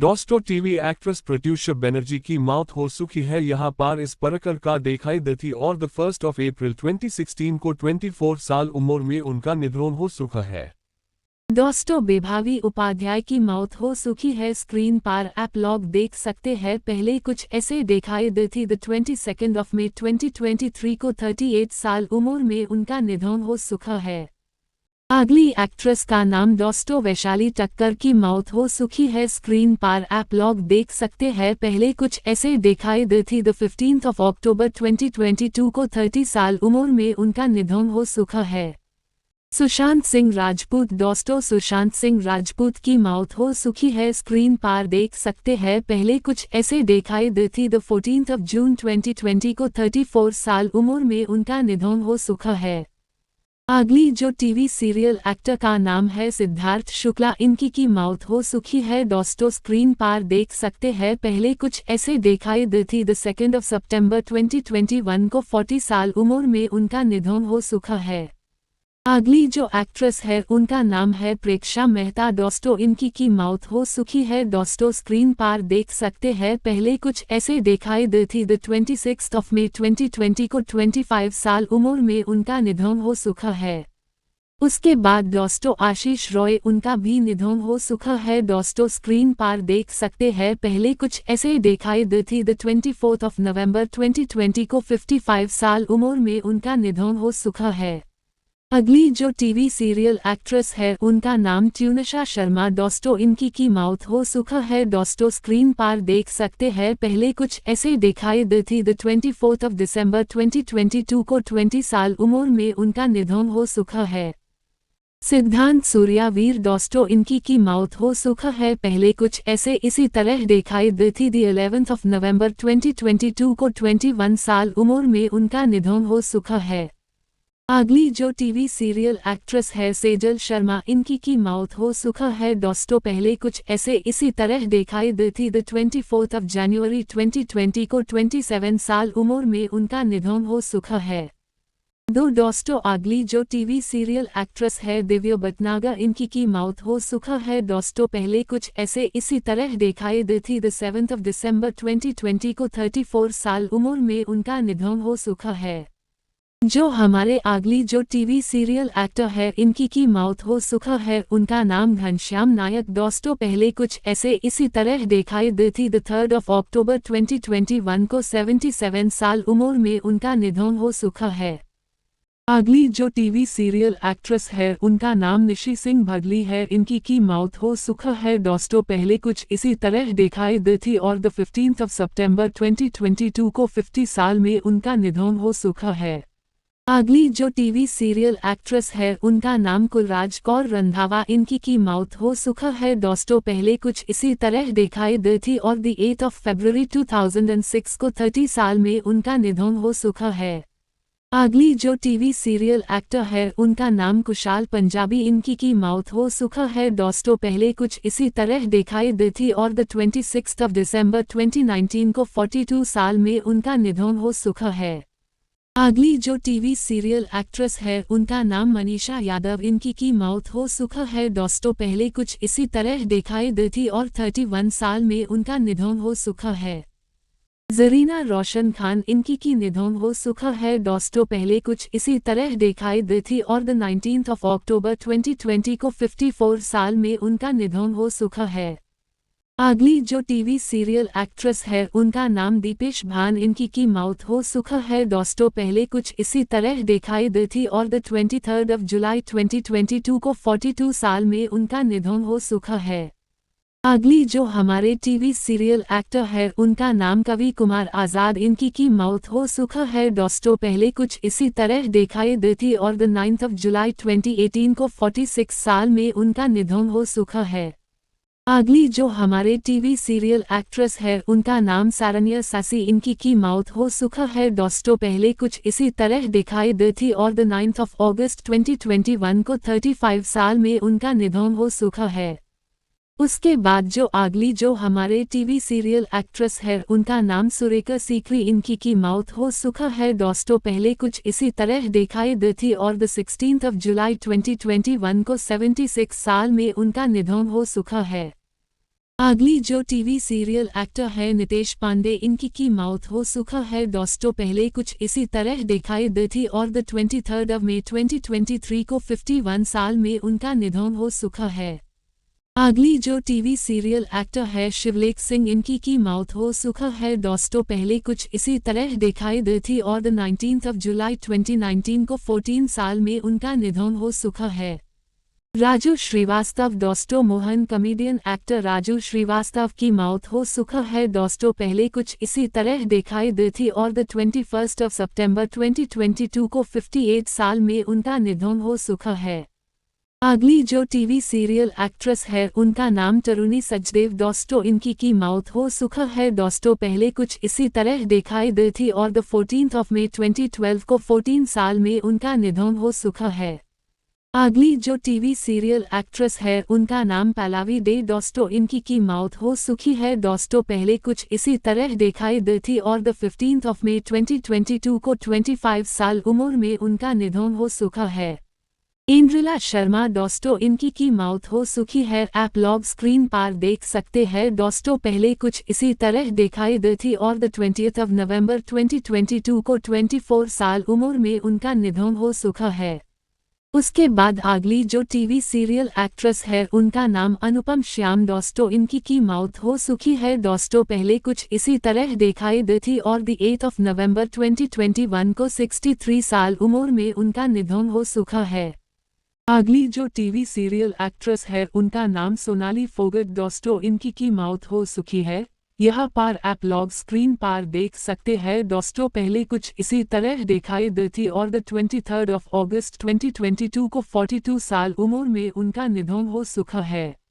दोस्तों TV actress Pratyusha Banerjee की मौत हो चुकी है। यहाँ पर इस प्रकार का दिखाई देती और द 1 अप्रैल 2016 को 24 साल उम्र में उनका निधन हो चुका है। दोस्तों बेभावी उपाध्याय की मौत हो चुकी है। स्क्रीन पर आप लोग देख सकते हैं। पहले कुछ ऐसे दिखाई देती द 22 मई 2023 को 38 साल उम्र में उनका निधन हो चुका है। अगली एक्ट्रेस का नाम दोस्तों वैशाली ठक्कर की मौत हो चुकी है। स्क्रीन पर आप लोग देख सकते हैं। पहले कुछ ऐसे दिखाई देती द 15 अक्टूबर 2022 को 30 साल उम्र में उनका निधन हो चुका है। सुशांत सिंह राजपूत दोस्तों सुशांत सिंह राजपूत की मौत हो चुकी है। स्क्रीन पर देख सकते हैं। पहले कुछ ऐसे दिखाई देती द 14 जून 2020 को 34 साल उम्र में उनका निधन हो चुका है। अगली जो टीवी सीरियल एक्टर का नाम है सिद्धार्थ शुक्ला, इनकी की मौत हो चुकी है। दोस्तों स्क्रीन पर देख सकते हैं। पहले कुछ ऐसे दिखाई देती द 2 सितंबर 2021 को 40 साल उम्र में उनका निधन हो चुका है। अगली जो एक्ट्रेस है उनका नाम है प्रेक्षा मेहता। दोस्तों इनकी की मौत हो चुकी है। दोस्तों स्क्रीन पर देख सकते हैं। पहले कुछ ऐसे दिखाई देती द 26 मई 2020 को 25 साल उम्र में उनका निधन हो चुका है। उसके बाद दोस्तों आशीष रॉय, उनका भी निधन हो चुका है। दोस्तों स्क्रीन पर देख सकते हैं। पहले कुछ ऐसे दिखाई देती द 24 नवंबर 2020 को 55 साल उम्र में उनका निधन हो चुका है। अगली जो टीवी सीरियल एक्ट्रेस है उनका नाम ट्यूनिशा शर्मा। दोस्तों इनकी की मौत हो चुका है। दोस्तों स्क्रीन पर देख सकते हैं। पहले कुछ ऐसे दिखाई देती द 24 दिसंबर 2022 को 20 साल उम्र में उनका निधन हो चुका है। सिद्धांत सूर्यावीर दोस्तों इनकी की मौत हो चुका है। पहले कुछ ऐसे इसी तरह दिखाई देती द 11 नवंबर 2022 को 21 साल उम्र में उनका निधन हो चुका है। अगली जो टीवी सीरियल एक्ट्रेस है सेजल शर्मा, इनकी की मौत हो चुका है। दोस्तों पहले कुछ ऐसे इसी तरह दिखाई देती द 24 जनवरी 2020 को 27 साल उम्र में उनका निधन हो चुका है। दोस्तों अगली जो टीवी सीरियल एक्ट्रेस है दिव्या भटनागर, इनकी की मौत हो चुका है। दोस्तों पहले कुछ ऐसे इसी तरह दिखाई देती द 7 दिसंबर 2020 को 34 साल उम्र में उनका निधन हो चुका है। जो हमारे अगली जो टीवी सीरियल एक्टर है इनकी की मौत हो चुका है, उनका नाम घनश्याम नायक। दोस्तों पहले कुछ ऐसे इसी तरह दिखाई देती द 3 अक्टूबर 2021 को 77 साल उम्र में उनका निधन हो चुका है। अगली जो टीवी सीरियल एक्ट्रेस है उनका नाम निशी सिंह भगली है, इनकी की मौत हो चुका है। दोस्तों पहले कुछ इसी तरह दिखाई देती और द 15 सितंबर 2022 को 50 साल में उनका निधन हो चुका है। अगली जो टीवी सीरियल एक्ट्रेस है उनका नाम कुलराज कौर रंधावा, इनकी की मौत हो चुका है। दोस्तों पहले कुछ इसी तरह दिखाई देती और द 8 फरवरी 2006 को 30 साल में उनका निधन हो चुका है। अगली जो टीवी सीरियल एक्टर है उनका नाम कुशाल पंजाबी, इनकी की मौत हो चुका है। दोस्तों पहले कुछ इसी तरह दिखाई देती और द 26 दिसंबर 2019 को 42 साल में उनका निधन हो चुका है। अगली जो टीवी सीरियल एक्ट्रेस है उनका नाम मनीषा यादव, इनकी की मौत हो चुका है। दोस्तों पहले कुछ इसी तरह दिखाई देती और 31 साल में उनका निधन हो चुका है। जरीना रोशन खान, इनकी की निधन हो चुका है। दोस्तों पहले कुछ इसी तरह दिखाई देती और द 19 अक्टूबर 2020 को 54 साल में उनका निधन हो चुका है। अगली जो टीवी सीरियल एक्ट्रेस है उनका नाम दीपेश भान, इनकी की मौत हो चुका है। दोस्तों पहले कुछ इसी तरह दिखाई देती और द 23 जुलाई 2022 को 42 साल में उनका निधन हो चुका है। अगली जो हमारे टीवी सीरियल एक्टर है उनका नाम कवि कुमार आज़ाद, इनकी की मौत हो चुका है। दोस्तों पहले कुछ इसी तरह दिखाई देती और द 9 जुलाई 2018 को 46 साल में उनका निधन हो चुका है। अगली जो हमारे टीवी सीरियल एक्ट्रेस है उनका नाम सारण्या सासी, इनकी की मौत हो चुका है। दोस्तों पहले कुछ इसी तरह दिखाई देती और द 9 अगस्त 2021 को 35 साल में उनका निधन हो चुका है। उसके बाद जो अगली जो हमारे टीवी सीरियल एक्ट्रेस है उनका नाम सुरेखा सीकरी, इनकी की मौत हो चुका है। दोस्तों पहले कुछ इसी तरह दिखाई देती और द 16 जुलाई 2021 को 76 साल में उनका निधन हो चुका है। अगली जो टीवी सीरियल एक्टर है नितेश पांडे, इनकी की मौत हो सुखा है दोस्तों। पहले कुछ इसी तरह दिखाई दी थी और 23 मई 2023 को 51 साल में उनका निधन हो सुखा है। अगली जो टीवी सीरियल एक्टर है शिवलेख सिंह, इनकी की मौत हो सुखा है दोस्तों। पहले कुछ इसी तरह दिखाई दी थी और 19 जुलाई 2019 को 14 साल में उनका निधन हो सुखा है। राजू श्रीवास्तव दोस्तों, मोहन कॉमेडियन एक्टर राजू श्रीवास्तव की मौत हो सुखा है दोस्तों। पहले कुछ इसी तरह दिखाई दी थी और 21 सितंबर 2022 को 58 साल में उनका निधन हो सुखा है। अगली जो टीवी सीरियल एक्ट्रेस है उनका नाम तरुणी सचदेव दोस्तों, इनकी की मौत हो सुखा है दोस्तों। पहले कुछ इसी तरह दिखाई दी थी और 14 मई 2012 को 14 साल में उनका निधन हो सुखा है। अगली जो टीवी सीरियल एक्ट्रेस है उनका नाम पल्लवी दे दोस्तों, इनकी की मौत हो सुखी है दोस्तों। पहले कुछ इसी तरह दिखाई दी थी और 15 मई 2022 को 25 साल उम्र में उनका निधन हो सुखा है। इंद्रिला शर्मा दोस्तों, इनकी की मौत हो सुखी है। आप लोग स्क्रीन पर देख सकते हैं दोस्तों। पहले कुछ इसी तरह दिखाई दी थी और 20 नवंबर 2022 को 24 साल उम्र में उनका निधन हो सुखा है। उसके बाद अगली जो टीवी सीरियल एक्ट्रेस है उनका नाम अनुपम श्याम दोस्तों, इनकी की मौत हो सुखी है दोस्तों। पहले कुछ इसी तरह दिखाई दी थी और 8 नवंबर 2021 को 63 साल उम्र में उनका निधन हो सुखा है। अगली जो टीवी सीरियल एक्ट्रेस है उनका नाम सोनाली फोगट दोस्तों, इनकी की मौत हो सुखी है। यहाँ पर आप लोग स्क्रीन पर देख सकते हैं दोस्तों। पहले कुछ इसी तरह दिखाई दी थी और 23 अगस्त 2022 को 42 साल उम्र में उनका निधन हो सुखा है।